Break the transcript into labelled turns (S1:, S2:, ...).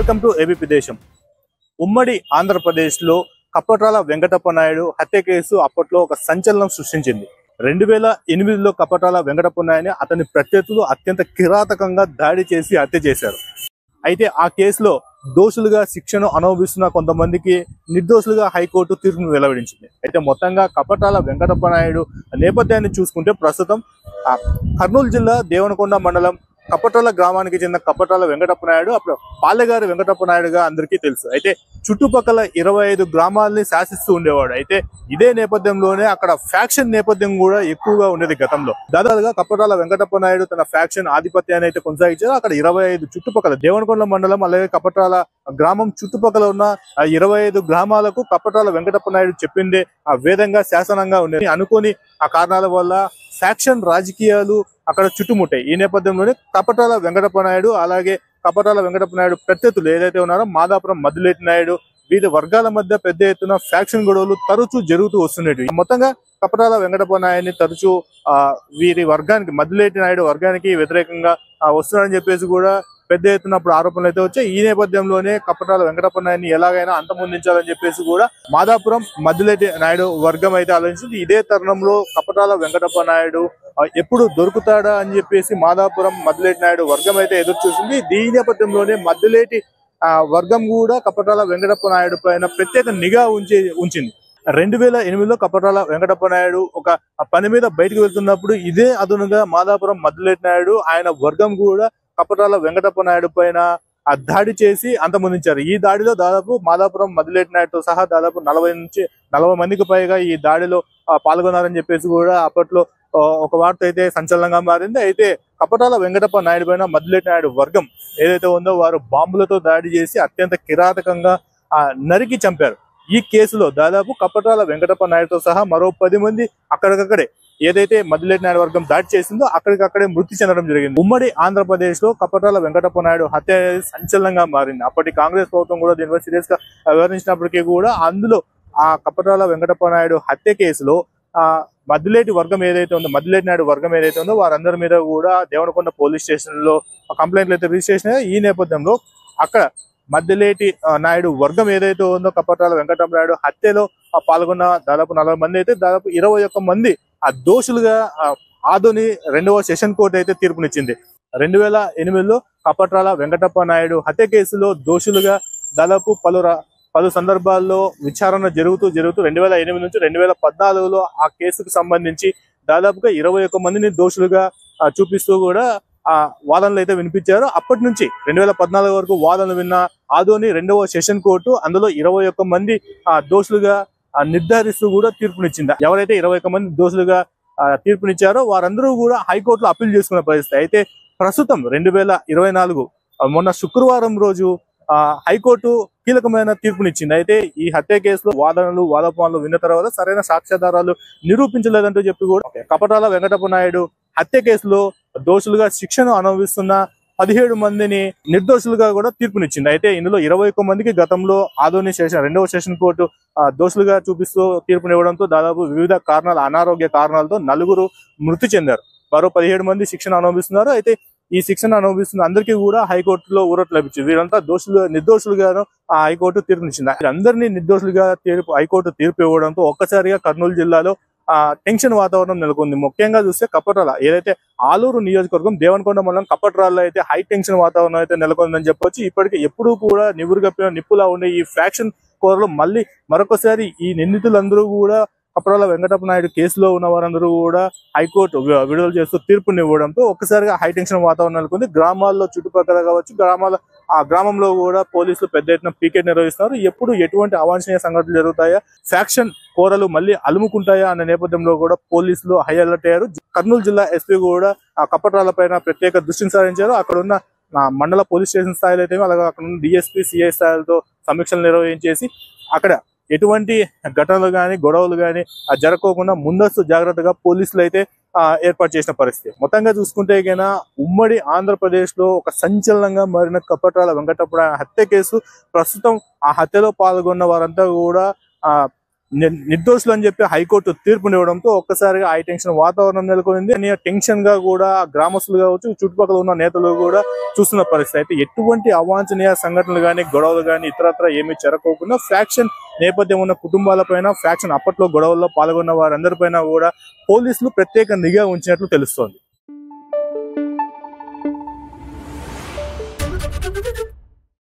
S1: Welcome to ABP దేశం. ఉమ్మడి ఆంధ్రప్రదేశ్లో కప్పట్రాల వెంకటప్ప నాయుడు హత్య కేసు అప్పట్లో ఒక సంచలనం సృష్టించింది. 2008లో కప్పట్రాల వెంకటప్ప నాయుడిని అతని ప్రత్యర్థులు అత్యంత కిరాతకంగా దాడి చేసి హత్య చేశారు. అయితే ఆ కేసులో దోషులుగా శిక్షను అనుభవిస్తున్న కొంతమందికి నిర్దోషులుగా హైకోర్టు తీర్పును వెలువడించింది. అయితే మొత్తంగా కప్పట్రాల వెంకటప్ప నాయుడు నేపథ్యాన్ని చూసుకుంటే ప్రస్తుతం కర్నూలు జిల్లా దేవనకొండ మండలం కప్పట్రాల గ్రామానికి చెందిన కప్పట్రాల వెంకటప్ప నాయుడు అప్పుడు పాలెగారి వెంకటప్ప నాయుడుగా అందరికీ తెలుసు. అయితే చుట్టుపక్కల 25 గ్రామాలని శాసిస్తూ ఉండేవాడు. అయితే ఇదే నేపథ్యంలోనే అక్కడ ఫ్యాక్షన్ నేపథ్యం కూడా ఎక్కువగా ఉండేది గతంలో. దాదాపుగా కప్పట్రాల వెంకటప్ప నాయుడు తన ఫ్యాక్షన్ ఆధిపత్యాన్ని అయితే కొనసాగించారు. అక్కడ 25 చుట్టుపక్కల దేవనకొండ మండలం అలాగే కప్పట్రాల గ్రామం చుట్టుపక్కల ఉన్న 25 గ్రామాలకు కప్పట్రాల వెంకటప్ప నాయుడు చెప్పిందే ఆ వేదంగా శాసనంగా ఉండేది. అనుకోని ఆ కారణాల వల్ల ఫ్యాక్షన్ రాజకీయాలు అక్కడ చుట్టుముట్టాయి. ఈ నేపథ్యంలోనే కప్పట్రాల వెంకటప్ప నాయుడు అలాగే కప్పట్రాల వెంకటప్ప నాయుడు ప్రత్యర్థులు ఏదైతే ఉన్నారో మాదాపురం మద్దిలేటి నాయుడు వివిధ వర్గాల మధ్య పెద్ద ఎత్తున ఫ్యాక్షన్ గొడవలు తరచూ జరుగుతూ వస్తున్నవి. మొత్తంగా కప్పట్రాల వెంకటప్ప నాయుడిని తరచూ వీరి వర్గానికి మద్దిలేటి నాయుడు వర్గానికి వ్యతిరేకంగా వస్తున్నారని చెప్పేసి కూడా పెద్ద ఎత్తున అప్పుడు ఆరోపణలు అయితే వచ్చాయి. ఈ నేపథ్యంలోనే కప్పట్రాల వెంకటప్ప నాయుడిని ఎలాగైనా అంతమొందించాలని చెప్పేసి కూడా మాదాపురం మద్దిలేటి నాయుడు వర్గం అయితే ఆలోచించింది. ఇదే తరుణంలో కప్పట్రాల వెంకటప్ప నాయుడు ఎప్పుడు దొరుకుతాడా అని చెప్పేసి మాదాపురం మద్దిలేటి నాయుడు వర్గం అయితే ఎదురు చూసింది. దీని నేపథ్యంలోనే మద్దిలేటి వర్గం కూడా కప్పట్రాల వెంకటప్ప నాయుడు పైన ప్రత్యేక నిఘా ఉంచింది. 2008లో కప్పట్రాల వెంకటప్ప నాయుడు ఒక పని మీద బయటకు వెళ్తున్నప్పుడు ఇదే అదునుగా మాదాపురం మద్దిలేటి నాయుడు ఆయన వర్గం కూడా కప్పట్రాల వెంకటప్ప నాయుడు పైన ఆ దాడి చేసి అంతమొందించారు. ఈ దాడిలో దాదాపు మాదాపురం మద్దిలేటి నాయుడుతో సహా దాదాపు 40 మందికి పైగా ఈ దాడిలో పాల్గొన్నారని చెప్పేసి కూడా అప్పట్లో ఒక వార్త అయితే సంచలనంగా మారింది. అయితే కప్పట్రాల వెంకటప్ప నాయుడు పైన మద్దిలేటి నాయుడు వర్గం ఏదైతే ఉందో వారు బాంబులతో దాడి చేసి అత్యంత కిరాతకంగా నరికి చంపారు. ఈ కేసులో దాదాపు కప్పట్రాల వెంకటప్ప నాయుడుతో సహా మరో 10 మంది అక్కడికక్కడే ఏదైతే మద్దిలేటి నాయుడు వర్గం దాడి చేసిందో అక్కడికక్కడే మృతి చెందడం జరిగింది. ఉమ్మడి ఆంధ్రప్రదేశ్ లో కప్పట్రాల వెంకటప్ప నాయుడు హత్య సంచలనంగా మారింది. అప్పటి కాంగ్రెస్ ప్రభుత్వం కూడా దీనిపై సీరియస్ గా వివరించినప్పటికీ కూడా అందులో ఆ కప్పట్రాల వెంకటప్ప నాయుడు హత్య కేసులో మద్దిలేటి వర్గం ఏదైతే ఉందో మద్దిలేటి నాయుడు వర్గం ఏదైతే ఉందో వారందరి మీద కూడా దేవనకొండ పోలీస్ స్టేషన్ లో కంప్లైంట్లు అయితే రిజిస్ట్రేషన్ అయ్యాయి. ఈ నేపథ్యంలో అక్కడ మద్దిలేటి నాయుడు వర్గం ఏదైతే ఉందో కప్పట్రాల వెంకటప్ప నాయుడు హత్యలో పాల్గొన్న దాదాపు 40 మంది అయితే దాదాపు 21 మంది ఆ దోషులుగా ఆదోని 2వ సెషన్ కోర్టు అయితే తీర్పునిచ్చింది. 2008లో కప్పట్రాల వెంకటప్ప నాయుడు హత్య కేసులో దోషులుగా దాదాపు పలు సందర్భాల్లో విచారణ జరుగుతూ 2008 నుంచి 2014లో ఆ కేసుకు సంబంధించి దాదాపుగా 21 మందిని దోషులుగా చూపిస్తూ కూడా ఆ వాదనలు అయితే వినిపించారు. అప్పటి నుంచి 2014 వరకు వాదనలు విన్న ఆదోని 2వ సెషన్ కోర్టు అందులో 21 మంది దోషులుగా నిర్ధారిస్తూ కూడా తీర్పునిచ్చింది. ఎవరైతే 21 మంది దోషులుగా తీర్పునిచ్చారో వారందరూ కూడా హైకోర్టులో అప్పీల్ చేసుకునే పరిస్థితి. అయితే ప్రస్తుతం 2024 మొన్న శుక్రవారం రోజు హైకోర్టు కీలకమైన తీర్పునిచ్చింది. అయితే ఈ హత్య కేసులో వాదోపవాదనలు విన్న తర్వాత సరైన సాక్ష్యాధారాలు నిరూపించలేదంటూ చెప్పి కూడా కప్పట్రాల వెంకటప్ప నాయుడు హత్య కేసులో దోషులుగా శిక్షను అనుభవిస్తున్న 17 మందిని నిర్దోషులుగా కూడా తీర్పునిచ్చింది. అయితే ఇందులో 21 మందికి గతంలో ఆదోని 2వ సెషన్ కోర్టు దోషులుగా చూపిస్తూ తీర్పునివ్వడంతో దాదాపు వివిధ కారణాల అనారోగ్య కారణాలతో 4 మృతి చెందారు. మరో 17 మంది శిక్షణ అనుభవిస్తున్నారు. అయితే ఈ శిక్షణ అనుభవిస్తున్న అందరికీ కూడా హైకోర్టులో ఊరట లభించింది. వీరంతా నిర్దోషులుగాను హైకోర్టు తీర్పునిచ్చింది. అందరినీ నిర్దోషులుగా హైకోర్టు తీర్పు ఇవ్వడంతో ఒక్కసారిగా కర్నూలు జిల్లాలో టెన్షన్ వాతావరణం నెలకొంది. ముఖ్యంగా చూస్తే కప్పట్రాల ఏదైతే ఆలూరు నియోజకవర్గం దేవనకొండ మండలం కప్పట్రాలలో అయితే హై టెన్షన్ వాతావరణం అయితే నెలకొందని చెప్పొచ్చు. ఇప్పటికీ ఎప్పుడూ కూడా నివురుగప్పిన నిప్పులా ఉండే ఈ ఫ్యాక్షన్ కోరలో మళ్ళీ మరొకసారి ఈ నిందితులందరూ కూడా కప్పట్రాల వెంకటప్ప నాయుడు కేసులో ఉన్న వారందరూ కూడా హైకోర్టు విడుదల చేస్తూ తీర్పునివ్వడంతో ఒక్కసారిగా హై టెన్షన్ వాతావరణం నెలకొంది. గ్రామాల్లో చుట్టుపక్కల కావచ్చు గ్రామంలో కూడా పోలీసులు పెద్ద ఎత్తున పీకెట్ నిర్వహిస్తున్నారు. ఎప్పుడు ఎటువంటి అవాంఛనీయ సంఘటనలు జరుగుతాయా, ఫ్యాక్షన్ కోరలు మళ్ళీ అలుముకుంటాయా అన్న నేపథ్యంలో కూడా పోలీసులు హై అలర్ట్ అయ్యారు. కర్నూలు జిల్లా ఎస్పీ కూడా ఆ కప్పట్రాల పైన ప్రత్యేక దృష్టిని సారించారు. అక్కడ ఉన్న మండల పోలీస్ స్టేషన్ స్థాయిలో అయితే అలాగే అక్కడ ఉన్న డిఎస్పీ సిఐ స్థాయిలతో సమీక్షలు నిర్వహించేసి అక్కడ ఎటువంటి ఘటనలు కానీ గొడవలు కానీ జరగకుండా ముందస్తు జాగ్రత్తగా పోలీసులు అయితే ఏర్పాటు చేసిన పరిస్థితి. మొత్తంగా చూసుకుంటే కన్నా ఉమ్మడి ఆంధ్రప్రదేశ్ లో ఒక సంచలనంగా మారిన కప్పట్రాల వెంకటప్ప హత్య కేసు ప్రస్తుతం ఆ హత్యలో పాల్గొన్న వారంతా కూడా నిర్దోషులు అని చెప్పి హైకోర్టు తీర్పునివ్వడంతో ఒక్కసారిగా హై టెన్షన్ వాతావరణం నెలకొంది. టెన్షన్ గా కూడా గ్రామస్తులు కావచ్చు, చుట్టుపక్కల ఉన్న నేతలు కూడా చూస్తున్న పరిస్థితి. అయితే ఎటువంటి అవాంఛనీయ సంఘటనలు కానీ, గొడవలు కానీ ఇతరత్ర ఏమీ జరగకుండా ఫ్యాక్షన్ నేపథ్యం ఉన్న కుటుంబాలపైన, ఫ్యాక్షన్ అప్పట్లో గొడవల్లో పాల్గొన్న వారందరిపైన కూడా పోలీసులు ప్రత్యేక నిఘా ఉంచినట్లు తెలుస్తోంది.